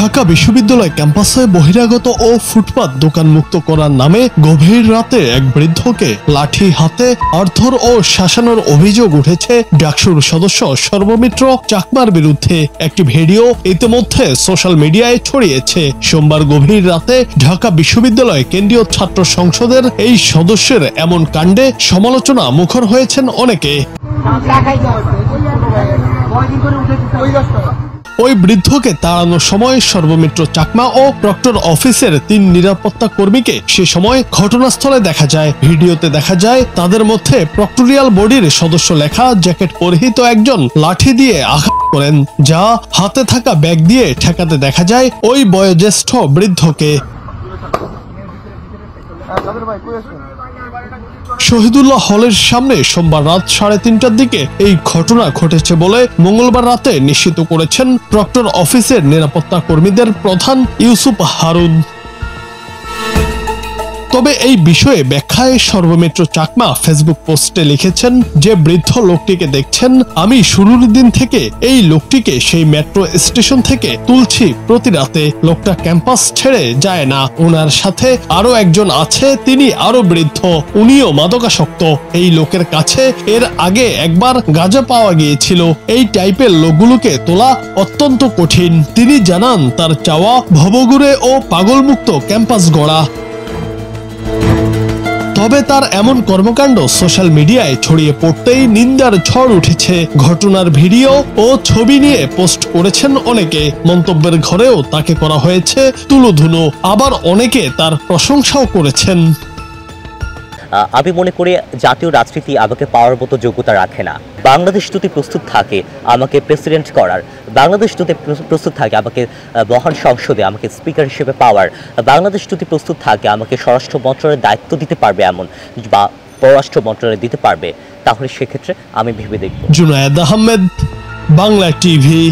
ঢাকা বিশ্ববিদ্যালয় ক্যাম্পাসে বহিরাগত ও ফুটপাত দোকান মুক্ত করার নামে গভীর রাতে এক বৃদ্ধকে লাঠি হাতে মারধর ও শাসানোর অভিযোগ উঠেছে ডাকসুর সদস্য সর্বমিত্র চাকমার বিরুদ্ধে। একটি ভিডিও ইতিমধ্যে সোশ্যাল মিডিয়ায় ছড়িয়েছে। সোমবার গভীর রাতে ঢাকা বিশ্ববিদ্যালয় কেন্দ্রীয় ছাত্র সংসদের এই সদস্যের এমন কাণ্ডে সমালোচনা মুখর হয়েছেন অনেকে। ওই বৃদ্ধকে তাড়ানোর সময় সর্বমিত্র চাকমা ও প্রক্টর অফিসের ৩ নিরাপত্তা কর্মীকে সে সময় ঘটনাস্থলে দেখা যায়। ভিডিওতে দেখা যায় তাদের মধ্যে প্রক্টোরিয়াল বডির সদস্য লেখা জ্যাকেট পরিহিত একজন লাঠি দিয়ে আঘাত করেন, যা হাতে থাকা ব্যাগ দিয়ে ঠেকাতে দেখা যায় ওই বয়োজ্যেষ্ঠ বৃদ্ধকে। শহীদুল্লাহ হলের সামনে সোমবার রাত 3:30টার দিকে এই ঘটনা ঘটেছে বলে মঙ্গলবার রাতে নিশ্চিত করেছেন প্রক্টর অফিসের নিরাপত্তা কর্মীদের প্রধান ইউসুফ হারুন। তবে এই বিষয়ে ব্যাখ্যায় সর্বমিত্র চাকমা ফেসবুক পোস্টে লিখেছেন যে বৃদ্ধ লোকটিকে দেখছেন, আমি শুরুর দিন থেকে এই লোকটিকে সেই মেট্রো স্টেশন থেকে তুলছি প্রতি রাতে। লোকটা ক্যাম্পাস ছেড়ে যায় না। ওনার সাথে আরো একজন আছে, তিনি আরো বৃদ্ধ, উনিও মাদকাসক্ত। এই লোকের কাছে এর আগে একবার গাঁজা পাওয়া গিয়েছিল। এই টাইপের লোকগুলোকে তোলা অত্যন্ত কঠিন। তিনি জানান তার চাওয়া ভবঘুরে ও পাগলমুক্ত ক্যাম্পাস গড়া। তবে তার এমন কর্মকাণ্ড সোশ্যাল মিডিয়ায় ছড়িয়ে পড়তেই নিন্দার ঝড় উঠেছে। ঘটনার ভিডিও ও ছবি নিয়ে পোস্ট করেছেন অনেকে। মন্তব্যের ঘরেও তাকে করা হয়েছে তুলোধুনো, আবার অনেকে তার প্রশংসাও করেছেন। আমি মনে করি জাতীয় রাজনীতি আমাকে পাওয়ার মতো যোগ্যতা রাখে না। বাংলাদেশ যদি প্রস্তুত থাকে আমাকে প্রেসিডেন্ট করার, বাংলাদেশ যদি প্রস্তুত থাকে আমাকে মহান সংসদে আমাকে স্পিকার হিসেবে পাওয়ার, বাংলাদেশ যদি প্রস্তুদ থাকে আমাকে স্বরাষ্ট্র মন্ত্রণালয়ের দায়িত্ব দিতে পারবে এমন, বা পররাষ্ট্র মন্ত্রণালয় দিতে পারবে, তাহলে সেক্ষেত্রে আমি ভেবে দেখব। জুনায়েদ আহমেদ, বাংলা টিভি।